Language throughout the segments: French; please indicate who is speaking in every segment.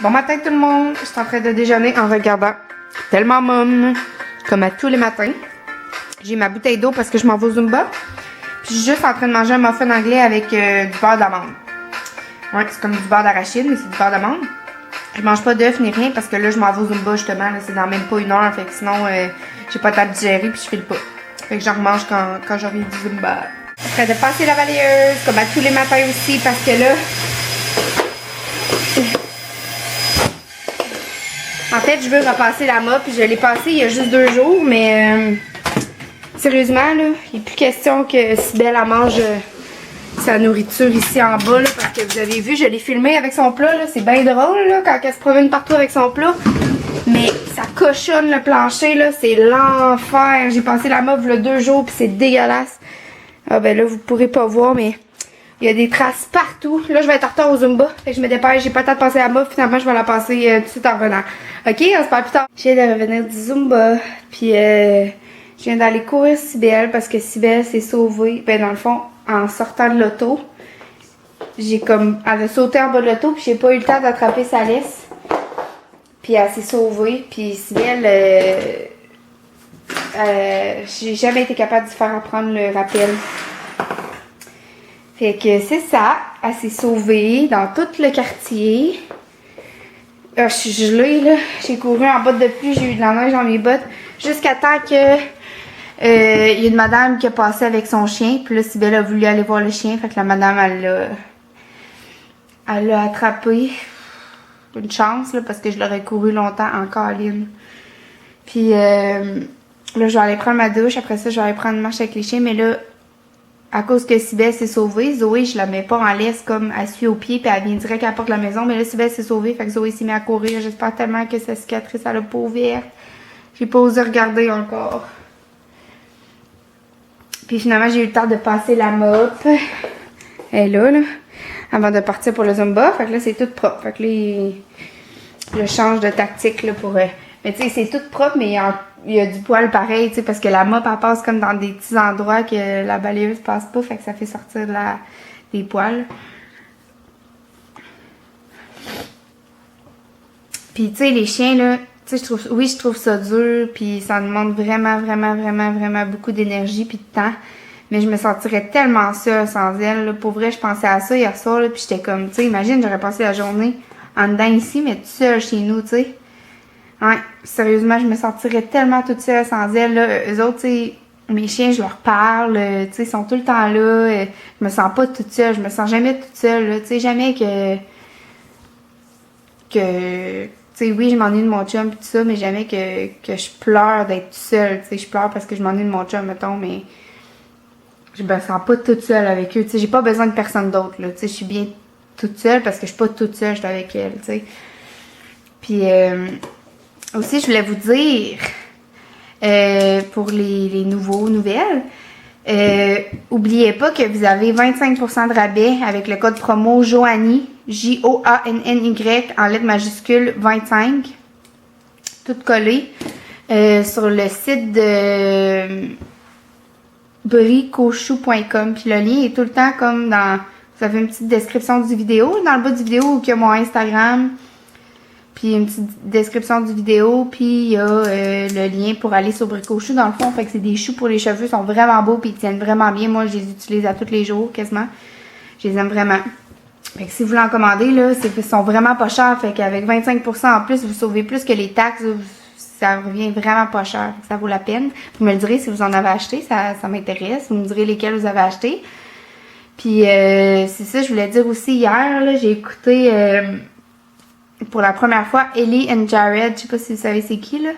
Speaker 1: Bon matin tout le monde, je suis en train de déjeuner en regardant Tellement Mom, comme à tous les matins. J'ai ma bouteille d'eau parce que je m'en vais au Zumba. Puis je suis juste en train de manger un muffin anglais avec du beurre d'amande. Ouais, c'est comme du beurre d'arachide, mais c'est du beurre d'amande. Je mange pas d'œufs ni rien parce que là je m'en vais au Zumba justement, c'est dans même pas 1 heure, fait que sinon j'ai pas le temps de digérer puis je file pas. Fait que j'en remange quand je reviens du Zumba. Je suis en train de passer la balayeuse comme à tous les matins aussi parce que là... En fait, je veux repasser la mop, puis je l'ai passée il y a juste 2 jours, mais sérieusement, là, il n'est plus question que Cybelle elle mange sa nourriture ici en bas, là, parce que vous avez vu, je l'ai filmé avec son plat, là, c'est bien drôle, là, quand elle se promène partout avec son plat, mais ça cochonne le plancher, là, c'est l'enfer. J'ai passé la mop il y a 2 jours, puis c'est dégueulasse. Ah ben là, vous pourrez pas voir, mais... il y a des traces partout. Là, je vais être en retard au Zumba. Fait que je me dépêche. J'ai pas le temps de passer la mop. Finalement, je vais la passer tout de suite en revenant. Ok, on se parle plus tard. Je viens de revenir du Zumba. Puis, je viens d'aller courir Cybelle parce que Cybelle s'est sauvée. Ben, dans le fond, en sortant de l'auto, j'ai comme... elle a sauté en bas de l'auto. Puis, j'ai pas eu le temps d'attraper sa laisse. Puis, elle s'est sauvée. Puis, Cybelle... j'ai jamais été capable de faire apprendre le rappel. Fait que c'est ça, elle s'est sauvée dans tout le quartier. Je suis gelée là, j'ai couru en bottes de pluie, j'ai eu de la neige dans mes bottes. Jusqu'à temps que y a une madame qui a passé avec son chien. Puis là, Cybelle a voulu aller voir le chien. Fait que la madame, elle l'a attrapé. Une chance là, parce que je l'aurais couru longtemps en câline. Puis là, je vais aller prendre ma douche. Après ça, je vais aller prendre une marche avec les chiens. Mais là, à cause que Cybelle s'est sauvée, Zoé, je la mets pas en laisse comme elle suit au pied puis elle vient direct à la porte de la maison. Mais là, Cybelle s'est sauvée, fait que Zoé s'est mis à courir. J'espère tellement que sa cicatrice, elle a pas ouvert. J'ai pas osé regarder encore. Puis finalement, j'ai eu le temps de passer la mop. Elle est là, avant de partir pour le Zumba. Fait que là, c'est tout propre. Fait que là, je change de tactique là pour... mais tu sais, c'est tout propre, mais il y a du poil pareil, tu sais, parce que la mop, elle passe comme dans des petits endroits que la balayeuse passe pas, fait que ça fait sortir des poils. Puis tu sais, les chiens, là, tu sais, je trouve ça dur, puis ça demande vraiment beaucoup d'énergie puis de temps. Mais je me sentirais tellement seule sans elle, là. Pour vrai, je pensais à ça hier soir, là, puis j'étais comme, tu sais, imagine, j'aurais passé la journée en dedans ici, mais toute seule chez nous, tu sais. Ouais, sérieusement, je me sentirais tellement toute seule sans elle, là. Eux autres, tu sais, mes chiens, je leur parle, tu sais, ils sont tout le temps là. Je me sens pas toute seule, je me sens jamais toute seule, là. Tu sais, jamais que tu sais, oui, je m'ennuie de mon chum pis tout ça, mais jamais que je pleure d'être seule, tu sais. Je pleure parce que je m'ennuie de mon chum, mettons, mais je me sens pas toute seule avec eux, tu sais. J'ai pas besoin de personne d'autre, là. Tu sais, je suis bien toute seule parce que je suis pas toute seule, je suis avec elle, tu sais. Puis, aussi, je voulais vous dire, pour les nouvelles, oubliez pas que vous avez 25% de rabais avec le code promo Joanny, Joanny, en lettres majuscules 25, tout collé, sur le site de bricochou.com. Puis le lien est tout le temps comme dans, vous avez une petite description du vidéo, dans le bas du vidéo où il y a mon Instagram. Puis une petite description du vidéo, puis il y a le lien pour aller sur Bricochou dans le fond. Fait que c'est des choux pour les cheveux, ils sont vraiment beaux puis ils tiennent vraiment bien. Moi, je les utilise à tous les jours quasiment. Je les aime vraiment. Fait que si vous voulez en commander, là, ils sont vraiment pas chers. Fait qu'avec 25% en plus, vous sauvez plus que les taxes. Ça revient vraiment pas cher. Ça vaut la peine. Vous me le direz si vous en avez acheté, ça m'intéresse. Vous me direz lesquels vous avez acheté. Puis c'est ça, je voulais dire aussi hier, là, j'ai écouté... pour la première fois, Ellie and Jared, je sais pas si vous savez c'est qui là,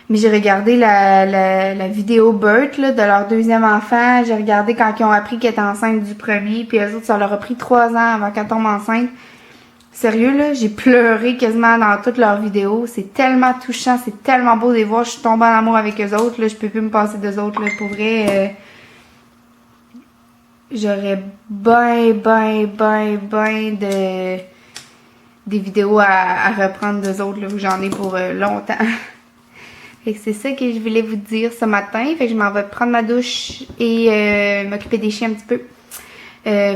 Speaker 1: mais j'ai regardé la vidéo birth là, de leur 2e enfant. J'ai regardé quand ils ont appris qu'elle était enceinte du premier, puis eux autres, ça leur a pris 3 ans avant qu'elle tombe enceinte. Sérieux là, j'ai pleuré quasiment dans toutes leurs vidéos. C'est tellement touchant, c'est tellement beau de les voir. Je suis tombée en amour avec eux autres là, je peux plus me passer d'eux autres là, pour vrai. J'aurais des vidéos à reprendre d'eux autres, là, où j'en ai pour longtemps. Fait que c'est ça que je voulais vous dire ce matin. Fait que je m'en vais prendre ma douche et m'occuper des chiens un petit peu.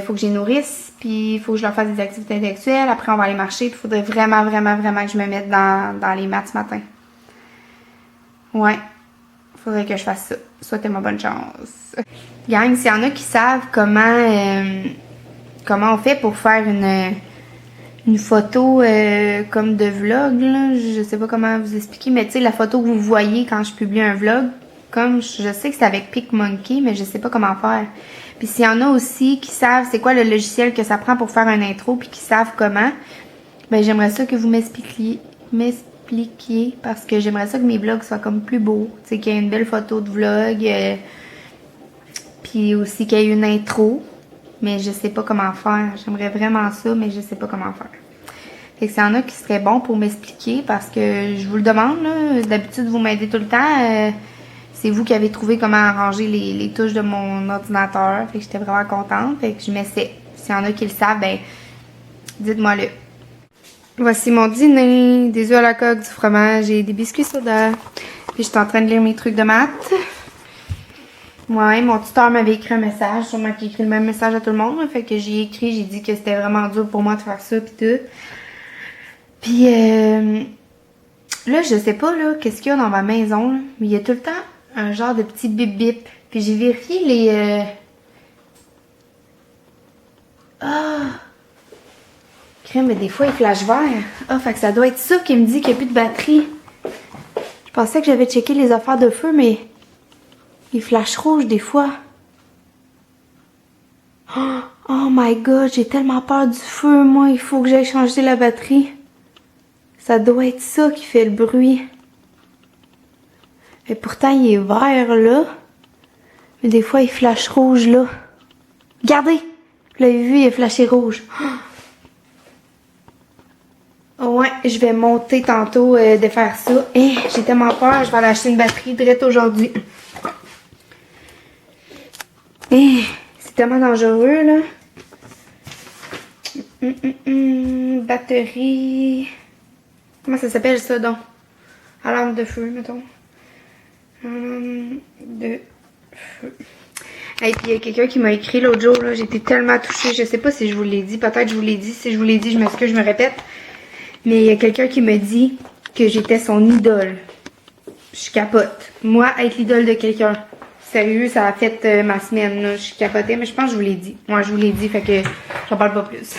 Speaker 1: Faut que je les nourrisse. Puis il faut que je leur fasse des activités intellectuelles. Après, on va aller marcher. Puis il faudrait vraiment, vraiment, vraiment que je me mette dans les maths ce matin. Ouais. Faudrait que je fasse ça. Souhaitez-moi bonne chance. Gang, s'il y en a qui savent comment on fait pour faire une photo comme de vlog, là. Je sais pas comment vous expliquer, mais tu sais, la photo que vous voyez quand je publie un vlog, comme je sais que c'est avec PicMonkey, mais je sais pas comment faire. Puis s'il y en a aussi qui savent c'est quoi le logiciel que ça prend pour faire un intro, puis qui savent comment, ben j'aimerais ça que vous m'expliquiez parce que j'aimerais ça que mes vlogs soient comme plus beaux, tu sais, qu'il y ait une belle photo de vlog, puis aussi qu'il y ait une intro, mais je sais pas comment faire. J'aimerais vraiment ça, mais je sais pas comment faire. Fait que s'il y en a qui seraient bons pour m'expliquer, parce que je vous le demande, là, d'habitude vous m'aidez tout le temps, c'est vous qui avez trouvé comment arranger les touches de mon ordinateur, fait que j'étais vraiment contente, fait que je m'essaie. S'il y en a qui le savent, ben dites-moi le. Voici mon dîner, des œufs à la coque, du fromage et des biscuits soda. Puis je suis en train de lire mes trucs de maths. Ouais, mon tuteur m'avait écrit un message, sûrement qu'il écrit le même message à tout le monde. Fait que j'ai écrit, j'ai dit que c'était vraiment dur pour moi de faire ça, puis tout. Puis là, je sais pas là, qu'est-ce qu'il y a dans ma maison, là, mais il y a tout le temps un genre de petit bip bip. Puis j'ai vérifié les... Crème, mais des fois il flash vert. Ah, fait que ça doit être ça qui me dit qu'il n'y a plus de batterie. Je pensais que j'avais checké les affaires de feu, mais il flash rouge des fois. Oh my god, j'ai tellement peur du feu, moi. Il faut que j'aille changer la batterie. Ça doit être ça qui fait le bruit. Et pourtant, il est vert là. Mais des fois, il flash rouge là. Regardez! Vous l'avez vu, il est flashé rouge. Ouais, je vais monter tantôt de faire ça. J'ai tellement peur, je vais aller acheter une batterie direct aujourd'hui. C'est tellement dangereux, là. Batterie... Comment ça s'appelle, ça, donc? Alarme de feu, mettons. De feu. Et puis il y a quelqu'un qui m'a écrit l'autre jour, là. J'étais tellement touchée. Je sais pas si je vous l'ai dit. Peut-être je vous l'ai dit. Si je vous l'ai dit, je m'excuse, je me répète. Mais il y a quelqu'un qui me dit que j'étais son idole. Je capote. Moi, être l'idole de quelqu'un. Sérieux, ça a fait ma semaine, là. Je capotais, mais je pense que je vous l'ai dit. Moi, je vous l'ai dit, fait que j'en parle pas plus.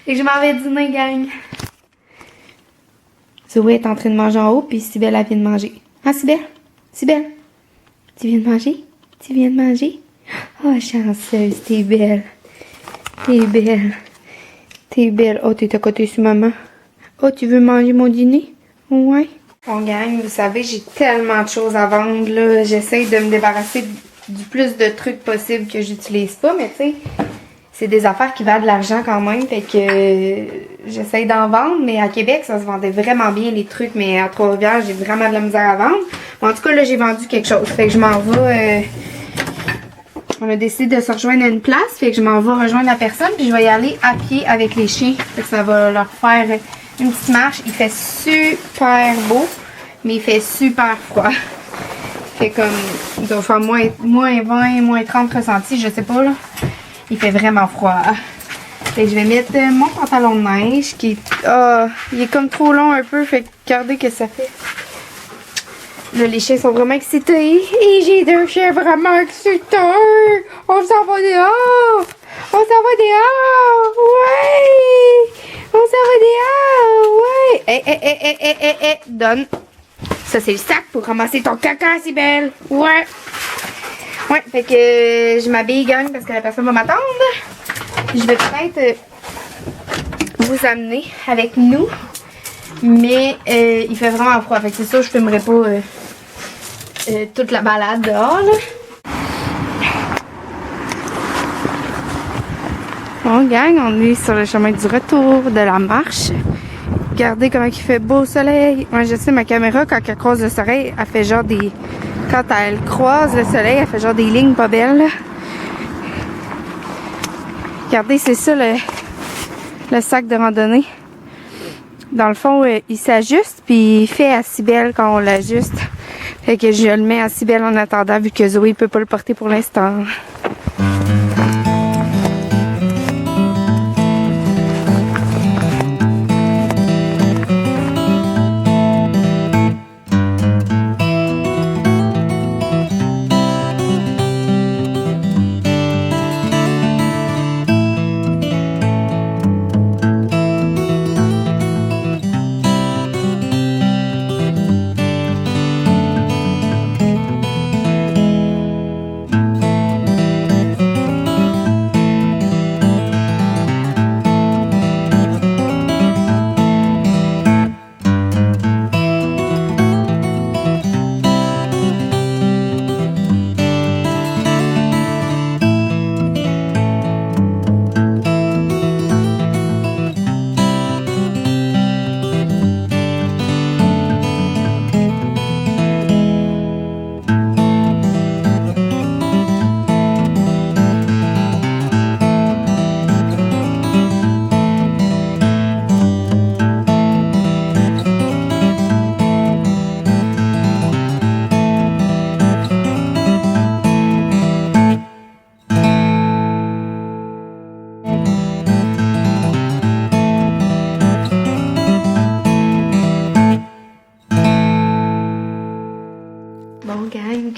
Speaker 1: Fait que je m'en vais dîner, gang. Zoé est en train de manger en haut, puis Cybèle, elle vient de manger. Ah, Cybèle? Cybèle? Tu viens de manger? Tu viens de manger? Oh, chanceuse, t'es belle. T'es belle. T'es belle. Oh, t'es à côté sur maman. Oh, tu veux manger mon dîner? Ouais. Bon, gang, vous savez, j'ai tellement de choses à vendre, là. J'essaie de me débarrasser du plus de trucs possible que j'utilise pas, mais tu sais, c'est des affaires qui valent de l'argent quand même, fait que j'essaie d'en vendre, mais à Québec, ça se vendait vraiment bien, les trucs, mais à Trois-Rivières, j'ai vraiment de la misère à vendre. En tout cas, là, j'ai vendu quelque chose, fait que je m'en vais... On a décidé de se rejoindre à une place, fait que je m'en vais rejoindre la personne, puis je vais y aller à pied avec les chiens, fait que ça va leur faire une petite marche. Il fait super beau, mais il fait super froid. Fait comme, il doit faire moins 20, moins 30 ressentis, je sais pas là. Il fait vraiment froid. Fait que je vais mettre mon pantalon de neige qui est... il est comme trop long un peu, fait que regardez ce que ça fait. Là, les chiens sont vraiment excités. Et j'ai deux chiens vraiment excités. On s'en va dehors. On s'en va dehors. Ouais. On s'en va dehors. Ouais. Donne. Ça, c'est le sac pour ramasser ton caca, Cybèle. Ouais. Ouais, fait que je m'habille, gang, parce que la personne va m'attendre. Je vais peut-être vous amener avec nous. Mais il fait vraiment froid. Fait que c'est sûr, je filmerai pas toute la balade dehors, là. Bon, gang, on est sur le chemin du retour de la marche. Regardez comment il fait beau soleil. Moi, je sais, ma caméra, quand elle croise le soleil, elle fait genre des... Quand elle croise le soleil, elle fait genre des lignes pas belles, là. Regardez, c'est ça le sac de randonnée. Dans le fond, il s'ajuste, puis il fait à Cybèle quand on l'ajuste. Fait que je le mets à Cybèle en attendant, vu que Zoé ne peut pas le porter pour l'instant.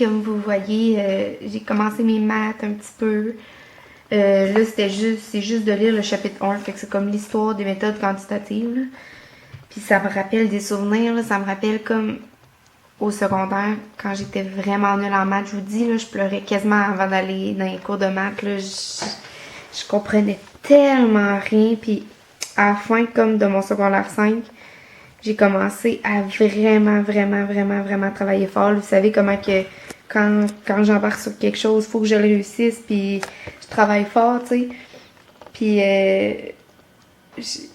Speaker 1: comme vous voyez, j'ai commencé mes maths un petit peu. Là, c'est juste de lire le chapitre 1, fait que c'est comme l'histoire des méthodes quantitatives. Là. Puis ça me rappelle des souvenirs, là, ça me rappelle comme au secondaire, quand j'étais vraiment nulle en maths. Je vous dis, là, je pleurais quasiment avant d'aller dans les cours de maths. Là, je comprenais tellement rien. Puis à la fin, comme de mon secondaire 5, j'ai commencé à vraiment travailler fort. Vous savez comment que quand j'embarque sur quelque chose, il faut que je le réussisse, puis je travaille fort, tu sais. Puis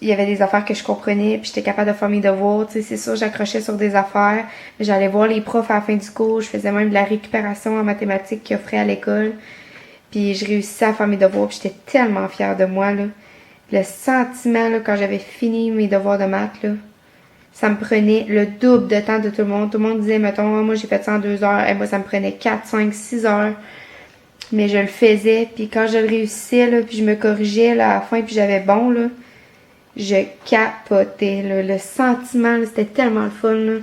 Speaker 1: il y avait des affaires que je comprenais, puis j'étais capable de faire mes devoirs, tu sais. C'est sûr, j'accrochais sur des affaires, mais j'allais voir les profs à la fin du cours. Je faisais même de la récupération en mathématiques qu'ils offraient à l'école. Puis je réussissais à faire mes devoirs, puis j'étais tellement fière de moi, là. Le sentiment, là, quand j'avais fini mes devoirs de maths, là, ça me prenait le double de temps de tout le monde. Tout le monde disait, mettons, moi j'ai fait ça en 2 heures. Et moi, ça me prenait 4, 5, 6 heures. Mais je le faisais. Puis quand je le réussissais, là, puis je me corrigeais là, à la fin, puis j'avais bon, là, je capotais. Là. Le sentiment, là, c'était tellement le fun. Là.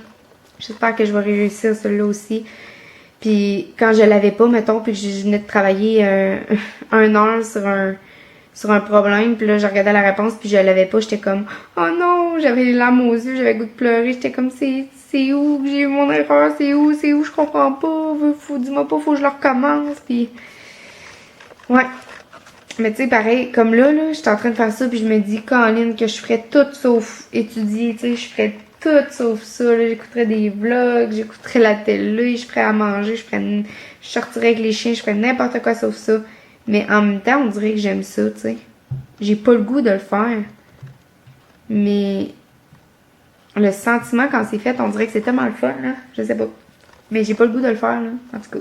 Speaker 1: J'espère que je vais réussir celui-là aussi. Puis quand je l'avais pas, mettons, puis que je venais de travailler un heure sur un problème, puis là, je regardais la réponse, puis je l'avais pas, j'étais comme, oh non, j'avais les larmes aux yeux, j'avais le goût de pleurer, j'étais comme, c'est où que j'ai eu mon erreur, c'est où, je comprends pas, dis-moi pas, faut que je le recommence, puis ouais. Mais tu sais, pareil, comme là, j'étais en train de faire ça, puis je me dis, Caroline, que je ferais tout sauf étudier, tu sais, je ferais tout sauf ça, là, j'écouterais des vlogs, j'écouterais la télé, je ferais à manger, je sortirais avec les chiens, je ferais n'importe quoi sauf ça. Mais en même temps, on dirait que j'aime ça, tu sais. J'ai pas le goût de le faire. Mais le sentiment quand c'est fait, on dirait que c'est tellement le fun, là. Je sais pas. Mais j'ai pas le goût de le faire, là. En tout cas.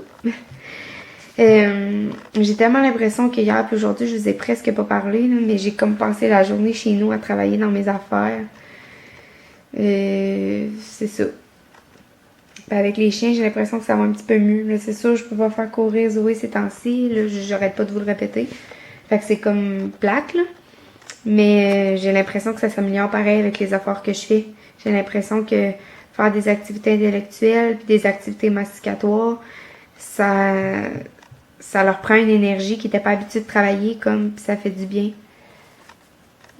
Speaker 1: J'ai tellement l'impression qu'hier et aujourd'hui, je vous ai presque pas parlé, là, mais j'ai comme passé la journée chez nous à travailler dans mes affaires. C'est ça. Puis avec les chiens, j'ai l'impression que ça va un petit peu mieux. Là, c'est sûr, je peux pas faire courir Zoé ces temps-ci. Là, j'arrête pas de vous le répéter. Fait que c'est comme plate, là. Mais j'ai l'impression que ça s'améliore pareil avec les efforts que je fais. J'ai l'impression que faire des activités intellectuelles puis des activités masticatoires, ça leur prend une énergie qui n'était pas habituée de travailler comme, puis ça fait du bien.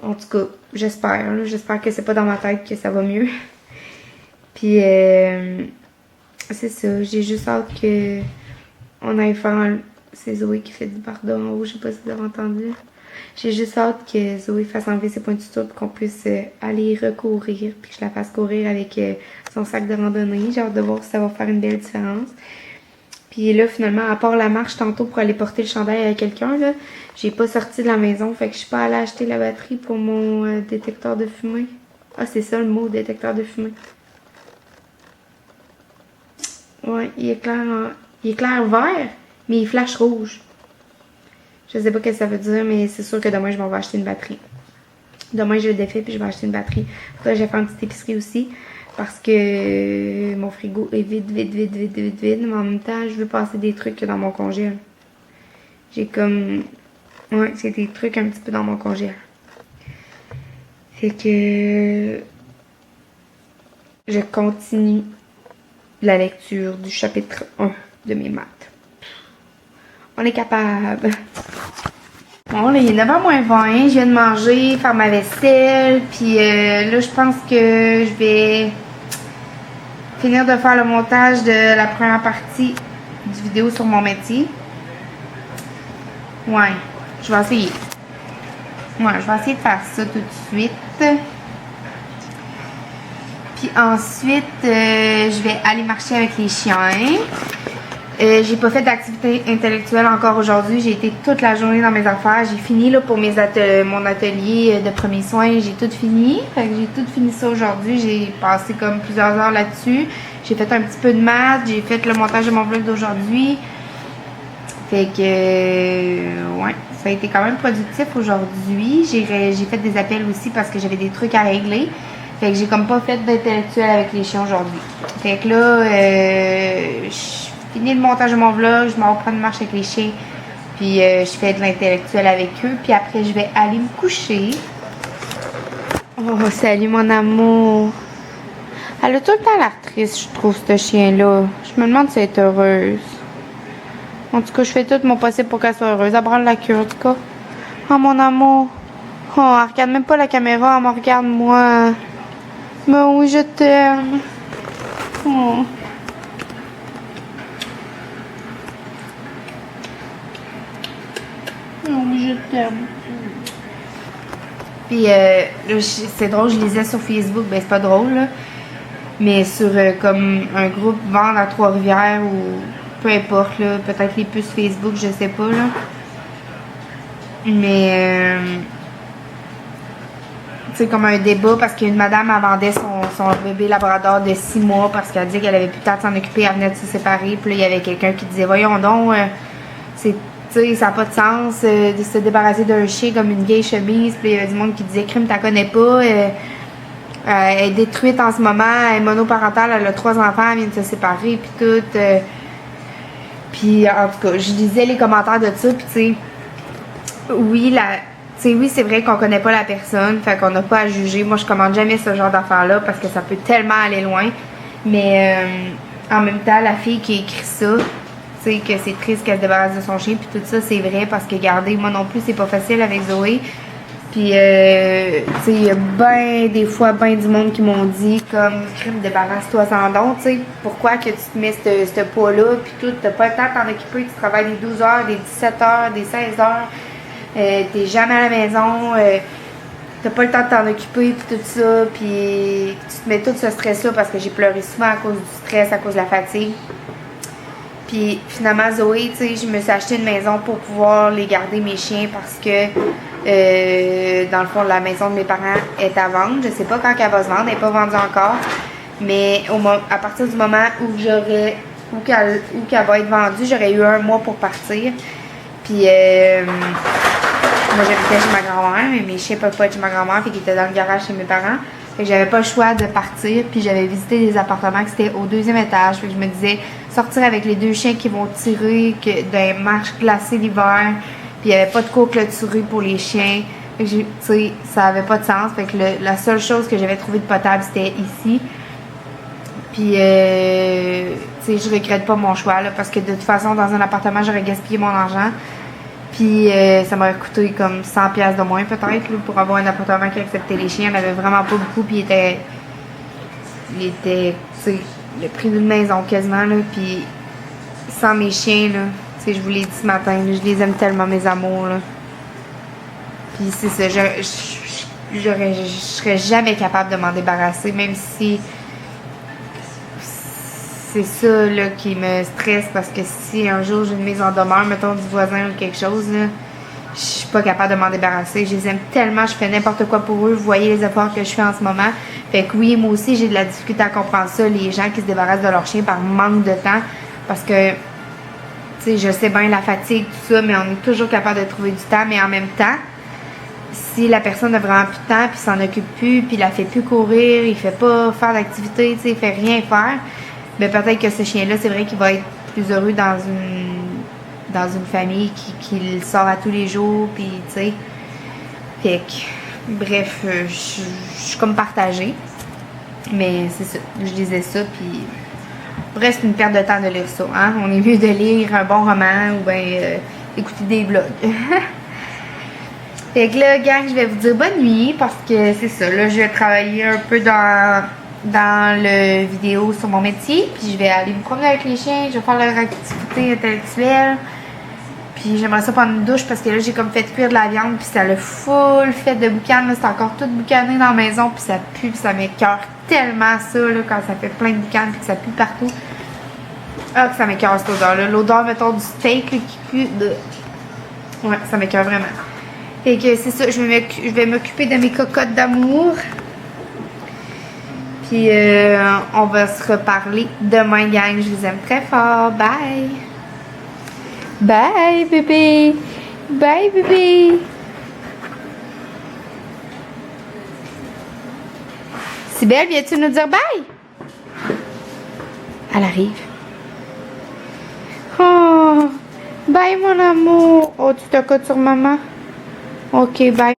Speaker 1: En tout cas, j'espère. Là, j'espère que c'est pas dans ma tête que ça va mieux. Puis c'est ça, j'ai juste hâte que on aille faire c'est Zoé qui fait du pardon en haut, je sais pas si vous avez entendu. J'ai juste hâte que Zoé fasse enlever ses points de suture pour qu'on puisse aller recourir, puis que je la fasse courir avec son sac de randonnée. J'ai hâte de voir si ça va faire une belle différence. Puis là, finalement, à part la marche tantôt pour aller porter le chandail à quelqu'un, là, j'ai pas sorti de la maison, fait que je suis pas allée acheter la batterie pour mon détecteur de fumée. Ah, c'est ça le mot, détecteur de fumée. Ouais, il est clair vert, mais il flash rouge. Je sais pas ce que ça veut dire, mais c'est sûr que demain, je vais acheter une batterie. Demain, je le défais, puis je vais acheter une batterie. Après, j'ai fait une petite épicerie aussi, parce que mon frigo est vide. Mais en même temps, je veux passer des trucs dans mon congèle. J'ai comme... Ouais, c'est des trucs un petit peu dans mon congèle. Fait que... Je continue la lecture du chapitre 1 de mes maths. On est capable. Bon, là, il est 9h moins 20. Je viens de manger, faire ma vaisselle. Puis là, je pense que je vais finir de faire le montage de la première partie du vidéo sur mon métier. Ouais, je vais essayer. Ouais, je vais essayer de faire ça tout de suite. Puis ensuite, je vais aller marcher avec les chiens. J'ai pas fait d'activité intellectuelle encore aujourd'hui. J'ai été toute la journée dans mes affaires. J'ai fini là pour mon atelier de premiers soins. J'ai tout fini. Fait que j'ai tout fini ça aujourd'hui. J'ai passé comme plusieurs heures là-dessus. J'ai fait un petit peu de maths. J'ai fait le montage de mon vlog d'aujourd'hui. Fait que ouais, ça a été quand même productif aujourd'hui. J'ai fait des appels aussi parce que j'avais des trucs à régler. Fait que j'ai comme pas fait d'intellectuel avec les chiens aujourd'hui. Fait que là, je finis le montage de mon vlog, je m'en reprends une marche avec les chiens, puis je fais de l'intellectuel avec eux, puis après je vais aller me coucher. Oh, salut mon amour! Elle a tout le temps l'air triste, je trouve, ce chien-là. Je me demande si elle est heureuse. En tout cas, je fais tout mon possible pour qu'elle soit heureuse. Elle branle la queue, en tout cas. Oh, mon amour. Oh, elle regarde même pas la caméra, elle me regarde moi. Mais oui, je t'aime. Oh. Oui, je t'aime. Puis, c'est drôle, je lisais sur Facebook, ben c'est pas drôle, là. Mais sur comme un groupe vendre à Trois-Rivières ou peu importe, là, peut-être les puces Facebook, je sais pas, là. Mais, c'est comme un débat parce qu'une madame, elle vendait son bébé labrador de 6 mois parce qu'elle dit qu'elle avait plus le temps de s'en occuper, elle venait de se séparer. Puis là, il y avait quelqu'un qui disait, voyons donc, c'est, tu sais, ça n'a pas de sens de se débarrasser d'un chien comme une vieille chemise. Puis il y avait du monde qui disait, crime, t'as connais pas. Elle est détruite en ce moment, elle est monoparentale, elle a 3 enfants, elle vient de se séparer, puis tout. Puis en tout cas, je lisais les commentaires de ça, puis tu sais, oui, oui, c'est vrai qu'on connaît pas la personne, fait qu'on n'a pas à juger. Moi, je commande jamais ce genre d'affaires-là parce que ça peut tellement aller loin. Mais en même temps, la fille qui écrit ça, tu sais, que c'est triste qu'elle se débarrasse de son chien, puis tout ça, c'est vrai parce que, regardez, moi non plus, c'est pas facile avec Zoé. Puis, tu sais, il y a des fois, du monde qui m'ont dit, comme, crime, débarrasse-toi sans don, tu sais, pourquoi que tu te mets ce poids-là, puis tout, t'as pas le temps de t'en occuper, tu travailles des 12 heures, des 17 heures, des 16 heures, t'es jamais à la maison, t'as pas le temps de t'en occuper, puis tout ça, puis tu te mets tout ce stress-là, parce que j'ai pleuré souvent à cause du stress, à cause de la fatigue. Puis finalement, Zoé, tu sais, je me suis acheté une maison pour pouvoir les garder, mes chiens, parce que dans le fond, la maison de mes parents est à vendre. Je sais pas quand elle va se vendre, elle n'est pas vendue encore. Mais à partir du moment où qu'elle va être vendue, j'aurais eu 1 mois pour partir. Puis moi, j'habitais chez ma grand-mère, mais mes chiens peuvent pas être chez ma grand-mère, fait qu'ils étaient dans le garage chez mes parents. Fait que j'avais pas le choix de partir, puis j'avais visité des appartements qui étaient au 2e étage. Fait que je me disais, sortir avec les 2 chiens qui vont tirer d'un marche glacée l'hiver, puis il n'y avait pas de cours clôturé pour les chiens. Fait que tu sais, ça avait pas de sens. Fait que la seule chose que j'avais trouvé de potable, c'était ici. Puis, tu sais, je regrette pas mon choix, là, parce que de toute façon, dans un appartement, j'aurais gaspillé mon argent. Puis ça m'aurait coûté comme 100$ de moins peut-être pour avoir un appartement qui acceptait les chiens. Il n'y en avait vraiment pas beaucoup. Puis il était tu sais, le prix d'une maison quasiment. Là, puis sans mes chiens, là, tu sais, je vous l'ai dit ce matin, là, je les aime tellement, mes amours. Là. Puis c'est ça, je serais jamais capable de m'en débarrasser, même si c'est ça là, qui me stresse, parce que si un jour j'ai une mise en demeure, mettons du voisin ou quelque chose, là, je suis pas capable de m'en débarrasser. Je les aime tellement, je fais n'importe quoi pour eux. Vous voyez les efforts que je fais en ce moment. Fait que oui, moi aussi j'ai de la difficulté à comprendre ça, les gens qui se débarrassent de leur chien par manque de temps, parce que tu sais, je sais bien la fatigue, tout ça, mais on est toujours capable de trouver du temps. Mais en même temps, si la personne n'a vraiment plus de temps, puis s'en occupe plus, puis il la fait plus courir, il fait pas faire d'activité, tu sais, il fait rien faire, mais peut-être que ce chien-là, c'est vrai qu'il va être plus heureux dans une famille qui le sort à tous les jours, puis tu sais. Fait que, bref, je suis comme partagée. Mais c'est ça, je lisais ça, puis bref, c'est une perte de temps de lire ça, hein. On est mieux de lire un bon roman ou bien écouter des blogs. Fait que là, gang, je vais vous dire bonne nuit, parce que c'est ça, là, je vais travailler un peu dans le vidéo sur mon métier, puis je vais aller me promener avec les chiens, je vais faire leur activité intellectuelle, puis j'aimerais ça prendre une douche parce que là j'ai comme fait cuire de la viande, puis ça le full fait de boucan, là c'est encore tout boucané dans la maison, puis ça pue, puis ça m'écoeure tellement ça, là, quand ça fait plein de boucan, puis que ça pue partout. Ah, que ça m'écoeure cette odeur-là, l'odeur, mettons, du steak là, qui pue, ouais, ça m'écoeure vraiment. Fait que c'est ça, je vais m'occuper de mes cocottes d'amour. Puis on va se reparler demain, gang. Je vous aime très fort. Bye! Bye, bébé! Bye, bébé! Sibelle, viens-tu nous dire bye? Elle arrive. Oh! Bye, mon amour! Oh, tu t'accotes sur maman? Ok, bye.